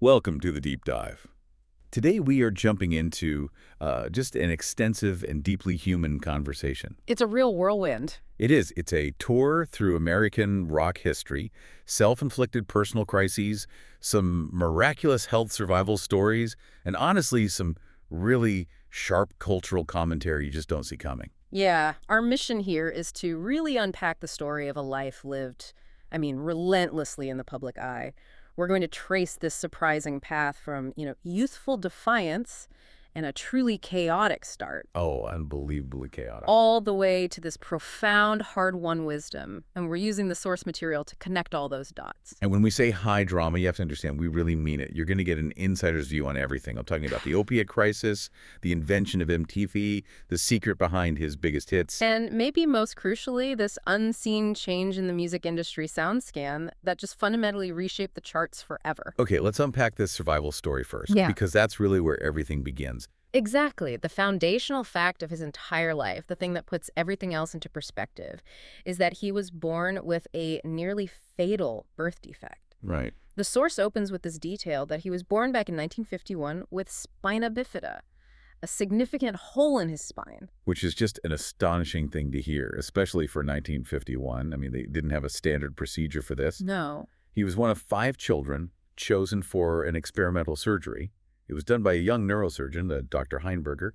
Welcome to the Deep Dive. Today we are jumping into just an extensive and deeply human conversation. It's a real whirlwind. It is. It's a tour through American rock history, self-inflicted personal crises, some miraculous health survival stories, and honestly, some really sharp cultural commentary you just don't see coming. Yeah, our mission here is to really unpack the story of a life lived, relentlessly in the public eye. We're going to trace this surprising path from, youthful defiance and a truly chaotic start, Oh, unbelievably chaotic. all the way to this profound, hard-won wisdom. And we're using the source material to connect all those dots. And when we say high drama, you have to understand, we really mean it. You're going to get an insider's view on everything. I'm talking about the opiate crisis, the invention of MTV, the secret behind his biggest hits. And maybe most crucially, this unseen change in the music industry sound scan that just fundamentally reshaped the charts forever. Okay, let's unpack this survival story first, Yeah. because that's really where everything begins. Exactly. The foundational fact of his entire life, the thing that puts everything else into perspective, is that he was born with a nearly fatal birth defect. Right. The source opens with this detail that he was born back in 1951 with spina bifida, a significant hole in his spine. Which is just an astonishing thing to hear, especially for 1951. I mean, they didn't have a standard procedure for this. No. He was one of 5 children chosen for an experimental surgery. It was done by a young neurosurgeon, Dr. Heinberger.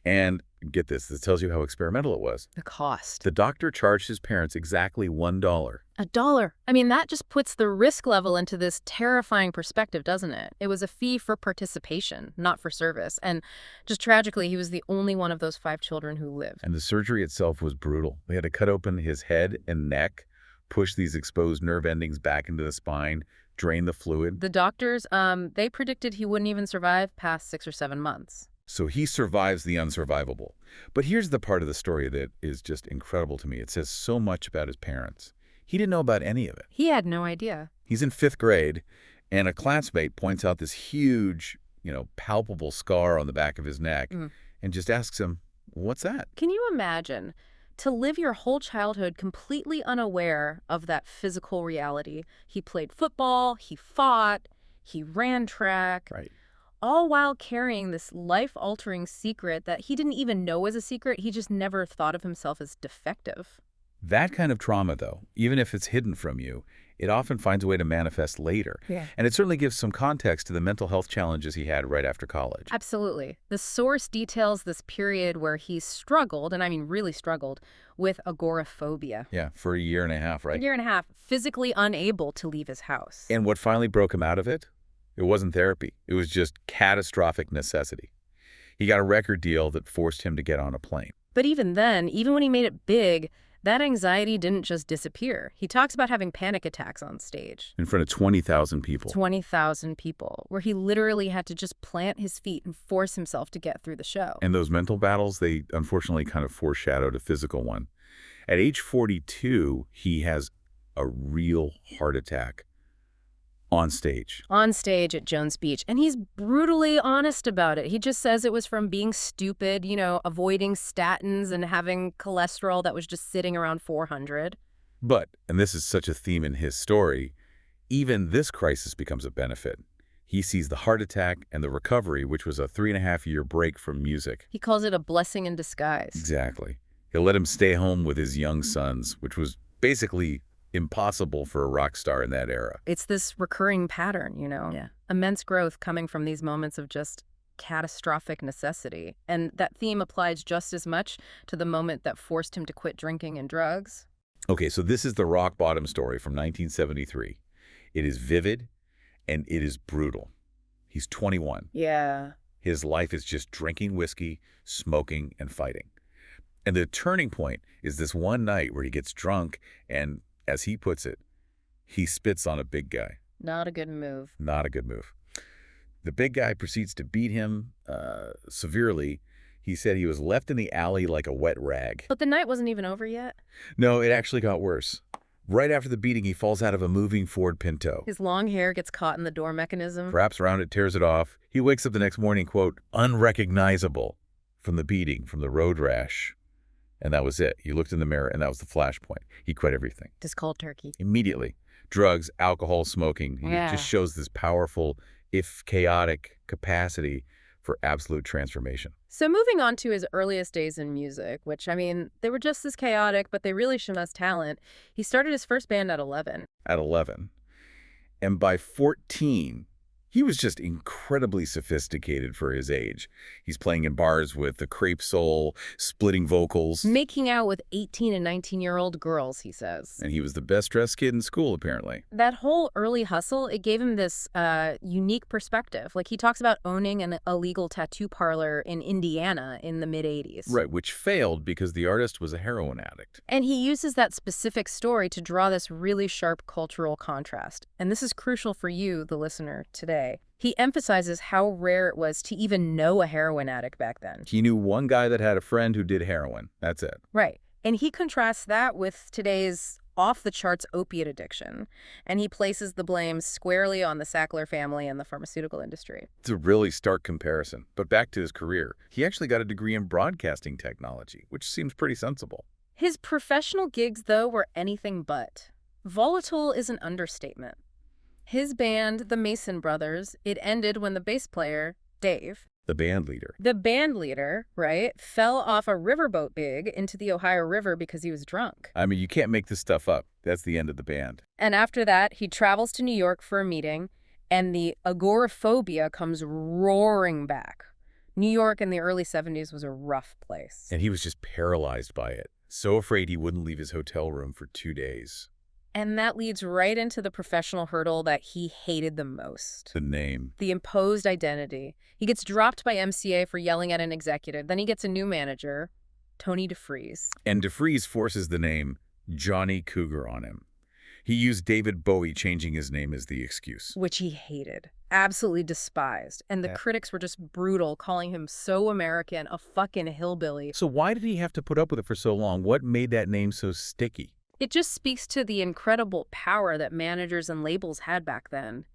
And get this tells you how experimental it was. The cost. The doctor charged his parents exactly $1. $1. That just puts the risk level into this terrifying perspective, doesn't it? It was a fee for participation, not for service. And just tragically, he was the only one of those 5 children who lived. And the surgery itself was brutal. They had to cut open his head and neck, push these exposed nerve endings back into the spine, drain the fluid. The doctors, they predicted he wouldn't even survive past 6 or 7 months. So he survives the unsurvivable. But here's the part of the story that is just incredible to me. It says so much about his parents. He didn't know about any of it. He had no idea. He's in 5th grade, and a classmate points out this huge, palpable scar on the back of his neck and just asks him, "What's that?" Can you imagine? To live your whole childhood completely unaware of that physical reality. He played football, he fought, he ran track. Right. All while carrying this life-altering secret that he didn't even know was a secret. He just never thought of himself as defective. That kind of trauma, though, even if it's hidden from you, it often finds a way to manifest later. Yeah. And it certainly gives some context to the mental health challenges he had right after college. Absolutely. The source details this period where he struggled, and really struggled, with agoraphobia. Yeah, for a year and a half, right? A year and a half, physically unable to leave his house. And what finally broke him out of it? It wasn't therapy. It was just catastrophic necessity. He got a record deal that forced him to get on a plane. But even then, even when he made it big, that anxiety didn't just disappear. He talks about having panic attacks on stage. In front of 20,000 people. 20,000 people, where he literally had to just plant his feet and force himself to get through the show. And those mental battles, they unfortunately kind of foreshadowed a physical one. At age 42, he has a real heart attack on stage. On stage at Jones Beach. And he's brutally honest about it. He just says it was from being stupid, avoiding statins and having cholesterol that was just sitting around 400. But, and this is such a theme in his story, even this crisis becomes a benefit. He sees the heart attack and the recovery, which was a 3.5-year break from music. He calls it a blessing in disguise. Exactly. He'll let him stay home with his young sons, which was basically impossible for a rock star in that era. It's this recurring pattern, Yeah. Immense growth coming from these moments of just catastrophic necessity. And that theme applies just as much to the moment that forced him to quit drinking and drugs. Okay, so this is the rock bottom story from 1973. It is vivid and it is brutal. He's 21. Yeah. His life is just drinking whiskey, smoking, and fighting. And the turning point is this one night where he gets drunk and, as he puts it, he spits on a big guy. Not a good move. Not a good move. The big guy proceeds to beat him severely. He said he was left in the alley like a wet rag. But the night wasn't even over yet. No, it actually got worse. Right after the beating, he falls out of a moving Ford Pinto. His long hair gets caught in the door mechanism. Wraps around it, tears it off. He wakes up the next morning, quote, unrecognizable from the beating, from the road rash. And that was it. He looked in the mirror, and that was the flashpoint. He quit everything. Just cold turkey. Immediately. drugs, alcohol, smoking. It just Yeah. shows this powerful, if chaotic, capacity for absolute transformation. So moving on to his earliest days in music, which, I mean, they were just as chaotic, but they really showed us talent. He started his first band at 11. At 11. And by 14, he was just incredibly sophisticated for his age. He's playing in bars with the crepe soul, splitting vocals. Making out with 18 and 19-year-old girls, he says. And he was the best-dressed kid in school, apparently. That whole early hustle, it gave him this unique perspective. Like, he talks about owning an illegal tattoo parlor in Indiana in the mid-'80s. Right, which failed because the artist was a heroin addict. And he uses that specific story to draw this really sharp cultural contrast. And this is crucial for you, the listener, today. He emphasizes how rare it was to even know a heroin addict back then. He knew one guy that had a friend who did heroin. That's it. Right. And he contrasts that with today's off-the-charts opiate addiction. And he places the blame squarely on the Sackler family and the pharmaceutical industry. It's a really stark comparison. But back to his career. He actually got a degree in broadcasting technology, which seems pretty sensible. His professional gigs, though, were anything but. Volatile is an understatement. His band, the Mason Brothers, it ended when the bass player, Dave, The band leader, right, fell off a riverboat big into the Ohio River because he was drunk. I mean, you can't make this stuff up. That's the end of the band. And after that, he travels to New York for a meeting, and the agoraphobia comes roaring back. New York in the early 70s was a rough place. And he was just paralyzed by it. So afraid he wouldn't leave his hotel room for 2 days. And that leads right into the professional hurdle that he hated the most. The name. The imposed identity. He gets dropped by MCA for yelling at an executive. Then he gets a new manager, Tony DeFries. And DeFries forces the name Johnny Cougar on him. He used David Bowie changing his name as the excuse. Which he hated. Absolutely despised. And the critics were just brutal, calling him so American, a fucking hillbilly. So why did he have to put up with it for so long? What made that name so sticky? It just speaks to the incredible power that managers and labels had back then.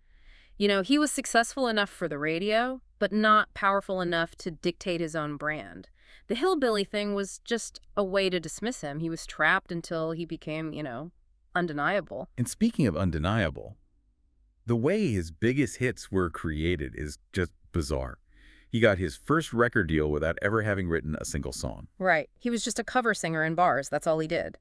You know, he was successful enough for the radio, but not powerful enough to dictate his own brand. The hillbilly thing was just a way to dismiss him. He was trapped until he became, undeniable. And speaking of undeniable, the way his biggest hits were created is just bizarre. He got his first record deal without ever having written a single song. Right. He was just a cover singer in bars. That's all he did.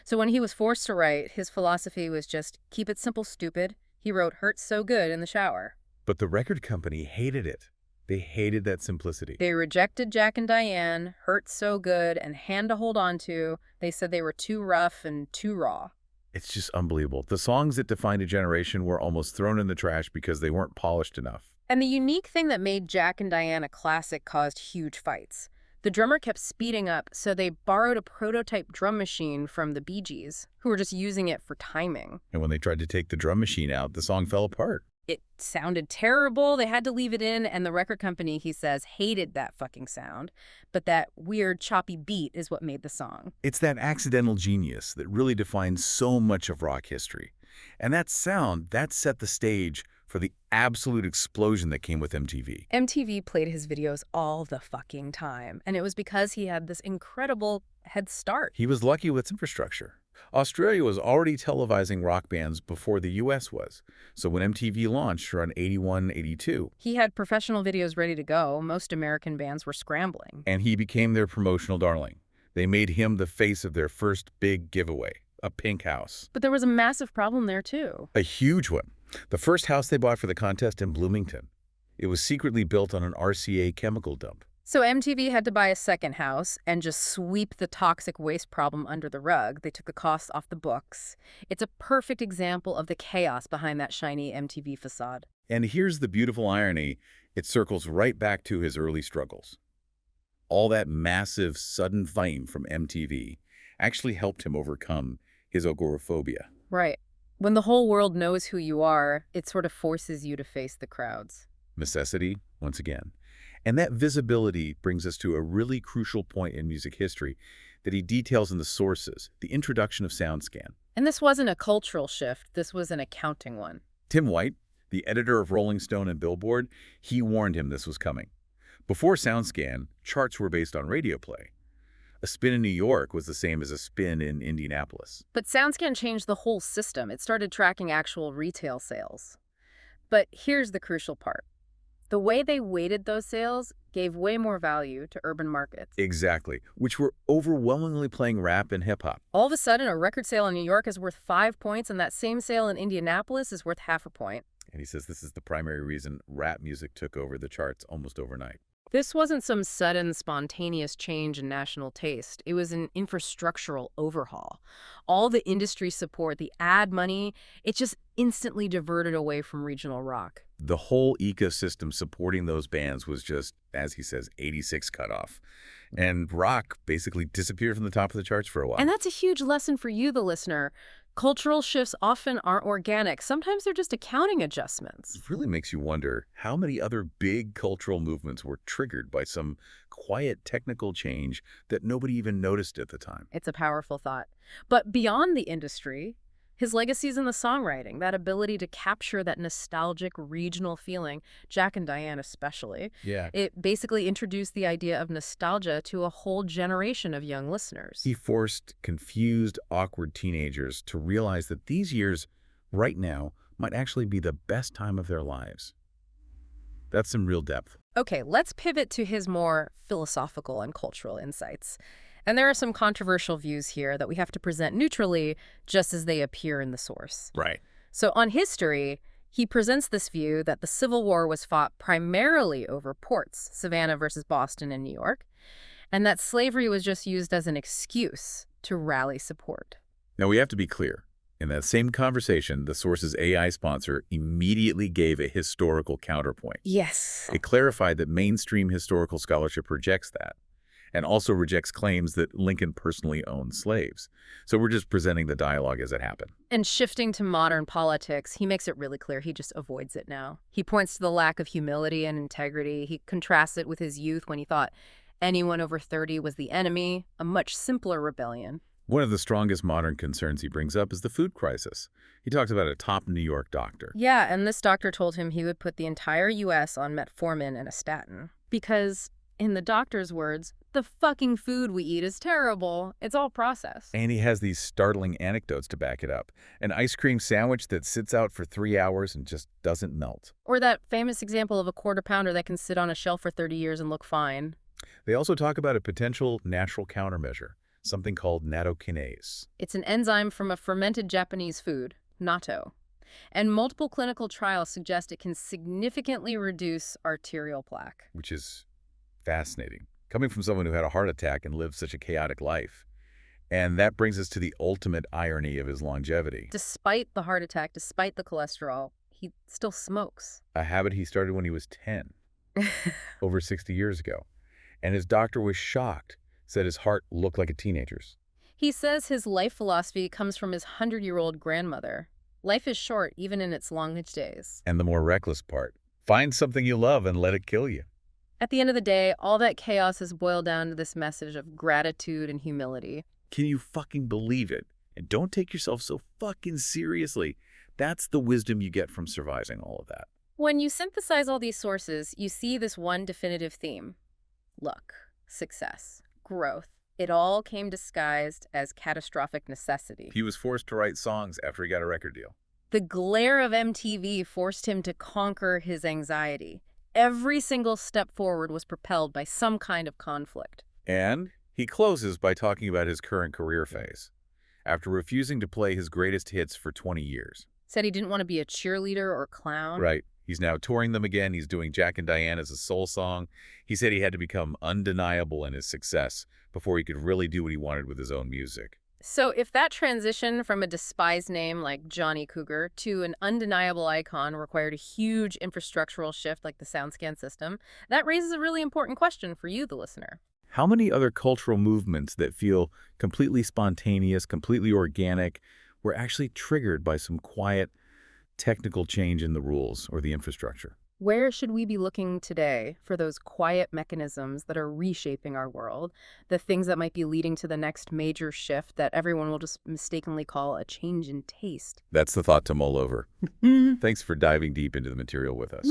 So when he was forced to write, his philosophy was just keep it simple, stupid. He wrote Hurts So Good in the shower. But the record company hated it. They hated that simplicity. They rejected Jack and Diane, Hurts So Good, and Hand to Hold On To. They said they were too rough and too raw. It's just unbelievable. The songs that defined a generation were almost thrown in the trash because they weren't polished enough. And the unique thing that made Jack and Diane a classic caused huge fights. The drummer kept speeding up, so they borrowed a prototype drum machine from the Bee Gees, who were just using it for timing. And when they tried to take the drum machine out, the song fell apart. It sounded terrible. They had to leave it in, and the record company, he says, hated that fucking sound. But that weird, choppy beat is what made the song. It's that accidental genius that really defines so much of rock history. And that sound, that set the stage for the absolute explosion that came with MTV. MTV played his videos all the fucking time, and it was because he had this incredible head start. He was lucky with its infrastructure. Australia was already televising rock bands before the U.S. was. So when MTV launched around 81, 82, he had professional videos ready to go. Most American bands were scrambling. And he became their promotional darling. They made him the face of their first big giveaway, a pink house. But there was a massive problem there, too. A huge one. The first house they bought for the contest in Bloomington. It was secretly built on an RCA chemical dump. So MTV had to buy a second house and just sweep the toxic waste problem under the rug. They took the costs off the books. It's a perfect example of the chaos behind that shiny MTV facade. And here's the beautiful irony. It circles right back to his early struggles. All that massive, sudden fame from MTV actually helped him overcome his agoraphobia. Right. When the whole world knows who you are, it sort of forces you to face the crowds. Necessity, once again. And that visibility brings us to a really crucial point in music history that he details in the sources, the introduction of SoundScan. And this wasn't a cultural shift, this was an accounting one. Tim White, the editor of Rolling Stone and Billboard, he warned him this was coming. Before SoundScan, charts were based on radio play. A spin in New York was the same as a spin in Indianapolis. But SoundScan changed the whole system. It started tracking actual retail sales. But here's the crucial part. The way they weighted those sales gave way more value to urban markets. Exactly, which were overwhelmingly playing rap and hip-hop. All of a sudden, a record sale in New York is worth 5 points, and that same sale in Indianapolis is worth half a point. And he says this is the primary reason rap music took over the charts almost overnight. This wasn't some sudden, spontaneous change in national taste. It was an infrastructural overhaul. All the industry support, the ad money, it just instantly diverted away from regional rock. The whole ecosystem supporting those bands was just, as he says, 86 cutoff. And rock basically disappeared from the top of the charts for a while. And that's a huge lesson for you, the listener. Cultural shifts often aren't organic. Sometimes they're just accounting adjustments. It really makes you wonder how many other big cultural movements were triggered by some quiet technical change that nobody even noticed at the time. It's a powerful thought. But beyond the industry, his legacy's in the songwriting, that ability to capture that nostalgic regional feeling, Jack and Diane especially. Yeah. It basically introduced the idea of nostalgia to a whole generation of young listeners. He forced confused, awkward teenagers to realize that these years, right now, might actually be the best time of their lives. That's some real depth. Okay, let's pivot to his more philosophical and cultural insights. And there are some controversial views here that we have to present neutrally, just as they appear in the source. Right. So on history, he presents this view that the Civil War was fought primarily over ports, Savannah versus Boston in New York, and that slavery was just used as an excuse to rally support. Now, we have to be clear. In that same conversation, the source's AI sponsor immediately gave a historical counterpoint. Yes. It clarified that mainstream historical scholarship rejects that, and also rejects claims that Lincoln personally owned slaves. So we're just presenting the dialogue as it happened. And shifting to modern politics, he makes it really clear he just avoids it now. He points to the lack of humility and integrity. He contrasts it with his youth when he thought anyone over 30 was the enemy, a much simpler rebellion. One of the strongest modern concerns he brings up is the food crisis. He talks about a top New York doctor. Yeah, and this doctor told him he would put the entire U.S. on metformin and a statin. Because, in the doctor's words, the fucking food we eat is terrible. It's all processed. And he has these startling anecdotes to back it up. An ice cream sandwich that sits out for 3 hours and just doesn't melt. Or that famous example of a quarter pounder that can sit on a shelf for 30 years and look fine. They also talk about a potential natural countermeasure, something called nattokinase. It's an enzyme from a fermented Japanese food, natto. And multiple clinical trials suggest it can significantly reduce arterial plaque. Which is fascinating, coming from someone who had a heart attack and lived such a chaotic life. And that brings us to the ultimate irony of his longevity. Despite the heart attack, despite the cholesterol, he still smokes. A habit he started when he was 10, over 60 years ago. And his doctor was shocked, said his heart looked like a teenager's. He says his life philosophy comes from his 100-year-old grandmother. Life is short, even in its longest days. And the more reckless part, find something you love and let it kill you. At the end of the day, all that chaos has boiled down to this message of gratitude and humility. Can you fucking believe it? And don't take yourself so fucking seriously. That's the wisdom you get from surviving all of that. When you synthesize all these sources, you see this one definitive theme. Luck, success, growth. It all came disguised as catastrophic necessity. He was forced to write songs after he got a record deal. The glare of MTV forced him to conquer his anxiety. Every single step forward was propelled by some kind of conflict. And he closes by talking about his current career phase, after refusing to play his greatest hits for 20 years. Said he didn't want to be a cheerleader or clown. Right. He's now touring them again. He's doing Jack and Diane as a soul song. He said he had to become undeniable in his success before he could really do what he wanted with his own music. So if that transition from a despised name like Johnny Cougar to an undeniable icon required a huge infrastructural shift like the SoundScan system, that raises a really important question for you, the listener. How many other cultural movements that feel completely spontaneous, completely organic, were actually triggered by some quiet, technical change in the rules or the infrastructure? Where should we be looking today for those quiet mechanisms that are reshaping our world, the things that might be leading to the next major shift that everyone will just mistakenly call a change in taste? That's the thought to mull over. Thanks for diving deep into the material with us.